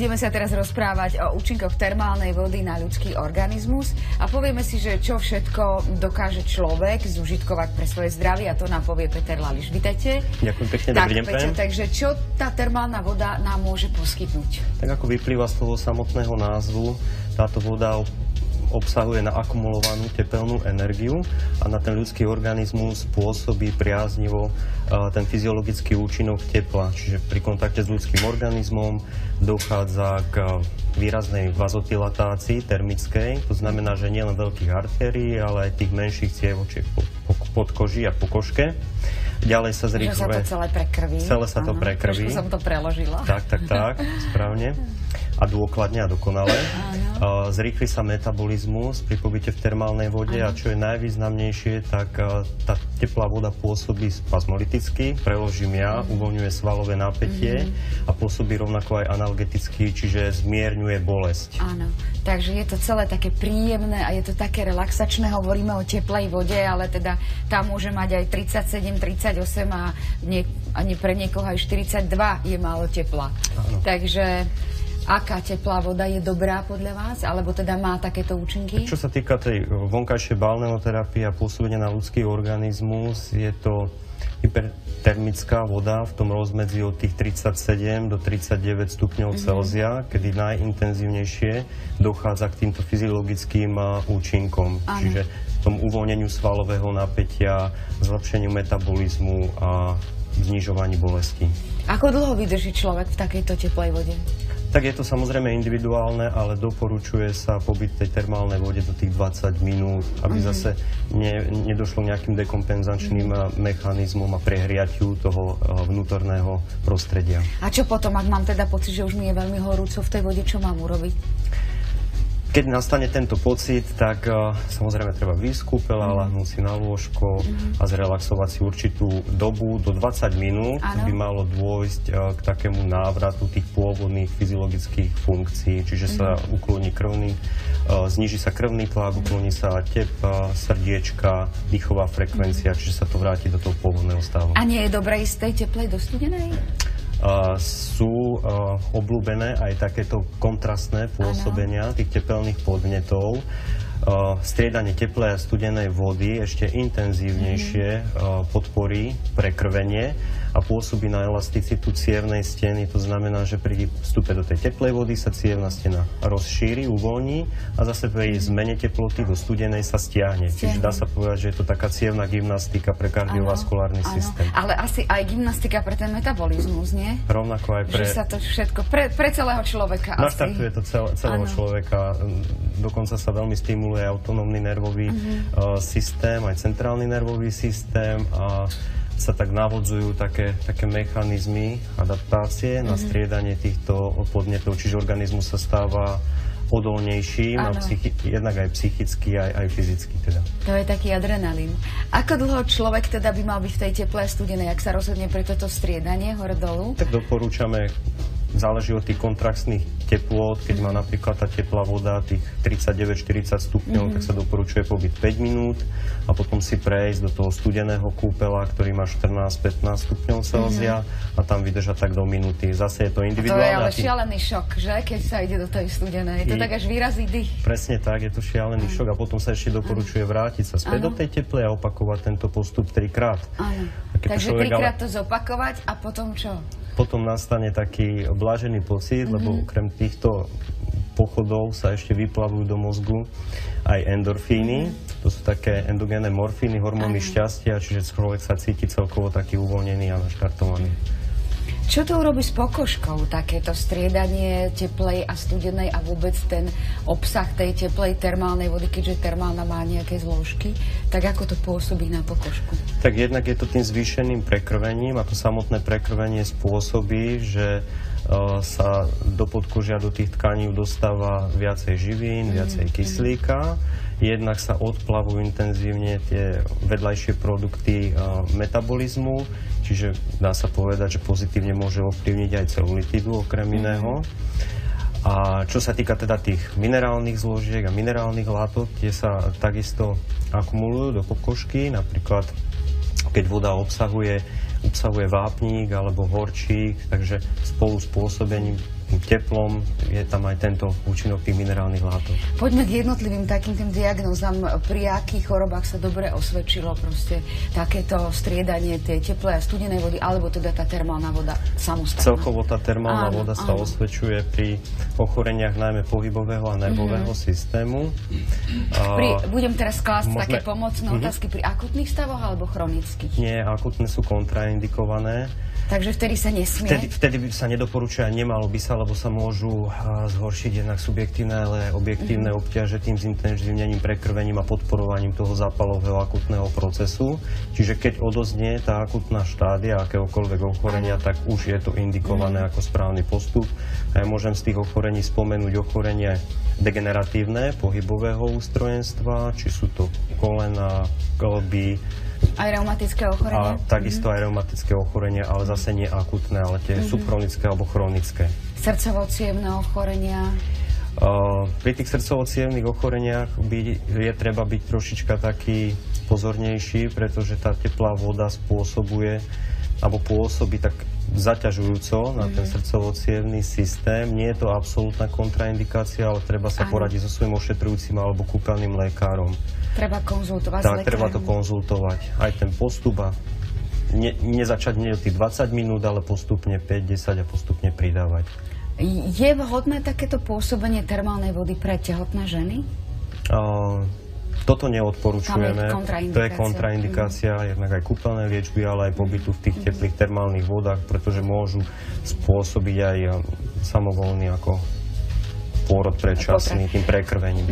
Budeme sa teraz rozprávať o účinkoch termálnej vody na ľudský organizmus a povieme si, že čo všetko dokáže človek zúžitkovať pre svoje zdravie, a to nám povie Peter Lališ. Vítajte. Ďakujem pekne, dobrý deň. Peťo, takže čo tá termálna voda nám môže poskytnúť? Tak ako vyplýva z toho samotného názvu, táto voda obsahuje na akumulovanú tepelnú energiu a na ten ľudský organizmus pôsobí priaznivo ten fyziologický účinok tepla. Čiže pri kontakte s ľudským organizmom dochádza k výraznej vazodilatácii termickej. To znamená, že nielen veľkých artérií, ale aj tých menších cievočiek pod koží a po koške. Ďalej sa zrýchluje. Že sa to celé prekrví. Celé sa to prekrví. Trošku som to preložila. Tak, správne. A dôkladne a dokonale. Zrýchli sa metabolizmus pri pobyte v termálnej vode a čo je najvýznamnejšie, tak tá teplá voda pôsobí spazmoliticky, preložím ja, uvoľňuje svalové napätie a pôsobí rovnako aj analgeticky, čiže zmierňuje bolesť. Áno, takže je to celé také príjemné a je to také relaxačné, hovoríme o teplej vode, ale teda tá môže mať aj 37, 38 a pre niekoho aj 42 je málo tepla. Áno. Takže aká teplá voda je dobrá podľa vás? Alebo teda má takéto účinky? Čo sa týka tej vonkajšej balneoterapie a pôsobenia na ľudský organizmus, je to hypertermická voda v tom rozmedzi od tých 37 do 39 stupňov Celzia, kedy najintenzívnejšie dochádza k týmto fyziologickým účinkom. Áno. Čiže tomu uvoľneniu svalového napätia, zlepšeniu metabolizmu a znižovaní bolesti. Ako dlho vydrží človek v takejto teplej vode? Tak je to samozrejme individuálne, ale doporučuje sa pobyt tej termálnej vode do tých 20 minút, aby zase nedošlo nejakým dekompenzačným mechanizmom a prehriatiu toho vnútorného prostredia. A čo potom, ak mám teda pocit, že už mi je veľmi horúco v tej vode, čo mám urobiť? Keď nastane tento pocit, tak samozrejme treba výjsť z kúpela, ľahnúť si na lôžko a zrelaxovať si určitú dobu. Do 20 minút by malo dôjsť k takému návratu tých pôvodných fyziologických funkcií, čiže sa ukloní krvný, zníži sa krvný tlak, ukloní sa tep srdiečka, dýchová frekvencia, čiže sa to vráti do toho pôvodného stavu. A nie je dobré ísť z tej teplej do studenej? Sú obľúbené aj takéto kontrastné pôsobenia tých tepelných podnetov. Striedanie teplej a studenej vody ešte intenzívnejšie podporí prekrvenie a pôsobí na elasticitu cievnej steny. To znamená, že pri vstupe do tej teplej vody sa cievna stena rozšíri, uvoľní a zase pri zmene teploty do studenej sa stiahne. Čiže dá sa povedať, že je to taká cievna gymnastika pre kardiovaskulárny systém. Ale asi aj gymnastika pre ten metabolizmus, nie? Rovnako aj pre... Že sa to všetko, pre celého človeka asi. Naštartuje to celého človeka. Dokonca sa veľmi stimuluje autonómny nervový systém, aj centrálny nervový systém a sa tak navodzujú také mechanizmy adaptácie na striedanie týchto podnetov, čiže organizmus sa stáva odolnejším, a jednak aj psychicky, aj fyzicky teda. To je taký adrenalín. Ako dlho človek teda by mal byť v tej teplej a studenej, ak sa rozhodne pre toto striedanie hore-dolu? Tak doporúčame, záleží od tých kontrastných teplôt, keď má napríklad tá teplá voda tých 39-40 stupňov, tak sa doporučuje pobyt 5 minút a potom si prejsť do toho studeného kúpela, ktorý má 14-15 stupňov Celzia a tam vydržať tak do minúty. Zase je to individuálne. To je ale šialený šok, že? Keď sa ide do tej studenej. To tak až výrazí dých. Presne tak, je to šialený šok a potom sa ešte doporučuje vrátiť sa späť do tej teplej a opakovať tento postup 3-krát. Takže 3-krát to zopakovať a potom čo? Potom nastane taký blážený pocit, lebo okrem týchto pochodov sa ešte vyplavujú do mozgu aj endorfíny. To sú také endogénne morfíny, hormóny šťastia, čiže človek sa cíti celkovo taký uvoľnený a naštartovaný. Čo to urobí s pokožkou, takéto striedanie teplej a studenej a vôbec ten obsah tej teplej termálnej vody, keďže termálna má nejaké zložky, tak ako to pôsobí na pokožku? Tak jednak je to tým zvýšeným prekrvením a to samotné prekrvenie spôsobí, že sa do podkožia, do tých tkaní dostáva viacej živín, viacej kyslíka. Jednak sa odplavujú intenzívne tie vedľajšie produkty metabolizmu, čiže dá sa povedať, že pozitívne môže ovplyvniť aj celulitídu okrem iného. A čo sa týka teda tých minerálnych zložiek a minerálnych látok, tie sa takisto akumulujú do pokožky, napríklad keď voda obsahuje vápnik alebo horčík, takže spolu s pôsobením tým teplom, je tam aj tento účinok tých minerálnych látok. Poďme k jednotlivým takým tým diagnózam. Pri akých chorobách sa dobre osvedčilo proste takéto striedanie tej teplej a studenej vody, alebo teda tá termálna voda samostatná? Celkovo tá termálna voda sa osvedčuje pri ochoreniach najmä pohybového a nervového systému. Budem teraz klásť také pomocné otázky pri akutných stavoch alebo chronických? Nie, akutné sú kontraindikované. Takže vtedy sa nesmie? Vtedy by sa nedoporučuje a nemalo by sa, lebo sa môžu zhoršiť jednak subjektívne, ale objektívne obťaže tým zintenzívnením, prekrvením a podporovaním toho zápalového akutného procesu. Čiže keď odoznie tá akutná štádia akéhokoľvek ochorenia, tak už je to indikované ako správny postup. A ja môžem z tých ochorení spomenúť ochorenie degeneratívne, pohybového ústrojenstva, či sú to kolena, kĺby, aj reumatické ochorenia? A takisto aj reumatické ochorenia, ale zase nie akutné, ale tie subchronické alebo chronické. Srdcovo-cievne ochorenia? Pri tých srdcovo-cievnych ochoreniach je treba byť trošička taký pozornejší, pretože tá teplá voda spôsobuje alebo pôsobí tak zaťažujúco na ten srdcovo-cievny systém. Nie je to absolútna kontraindikácia, ale treba sa poradiť so svojím ošetrujúcim alebo kúpeľným lekárom. Treba konzultovať s lekárom. Treba to konzultovať. Aj ten postup a nezačať nie od tých 20 minút, ale postupne 5-10 a postupne pridávať. Je vhodné takéto pôsobenie termálnej vody pre tehotné ženy? Toto neodporúčujeme. To je kontraindikácia, jednak aj kúpeľnej liečby, ale aj pobytu v tých teplých termálnych vodách, pretože môžu spôsobiť aj samovolný ako pôrod predčasný tým prekrvením.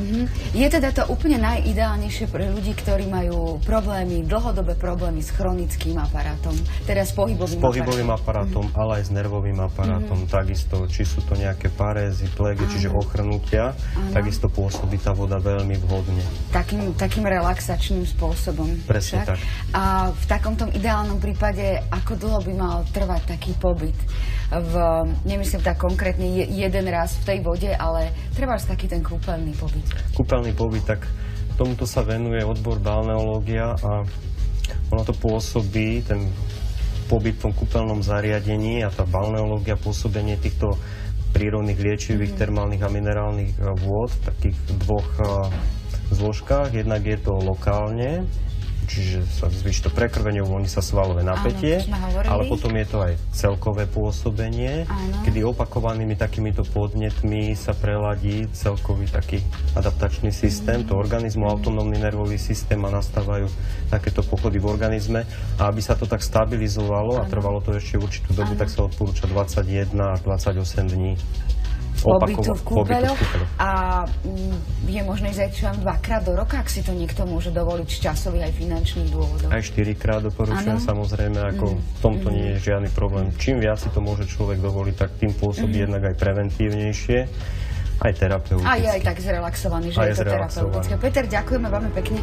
Je teda to úplne najideálnejšie pre ľudí, ktorí majú problémy, dlhodobé problémy s chronickým aparátom, teda s pohybovým aparátom, ale aj s nervovým aparátom. Takisto, či sú to nejaké parézy, plégy, čiže ochrnutia, takisto pôsobí tá voda veľmi vhodne. Takým relaxačným spôsobom. Presne tak. A v takomto ideálnom prípade, ako dlho by mal trvať taký pobyt? Nemyslím tak konkrétne jeden raz v tej vode, ale trebárs taký ten kúpeľný pobyt. Kúpeľný pobyt, tak tomuto sa venuje odbor balneológia a ono to pôsobí, ten pobyt v tom kúpeľnom zariadení a tá balneológia, pôsobenie týchto prírodných liečivých termálnych a minerálnych vôd v takých dvoch zložkách. Jednak je to lokálne, čiže sa zvýši to prekrvenie, uvoľní sa svalové napätie, ale potom je to aj celkové pôsobenie, kedy opakovanými takýmito podnetmi sa preladí celkový taký adaptačný systém, to organizmu, autonómny nervový systém a nastávajú takéto pochody v organizme. A aby sa to tak stabilizovalo a trvalo to ešte určitú dobu, tak sa odporúča 21 až 28 dní. Pobytu v kúpeľoch a je možné ísť aj dvakrát do roka, ak si to niekto môže dovoliť z časových aj finančných dôvodov. Aj 4-krát doporučujem, samozrejme, ako v tomto nie je žiadny problém. Čím viac si to môže človek dovoliť, tak tým pôsobí jednak aj preventívnejšie, aj terapeuticky. A je aj tak zrelaxovaný, že je to terapeutické. Peter, ďakujeme veľmi pekne.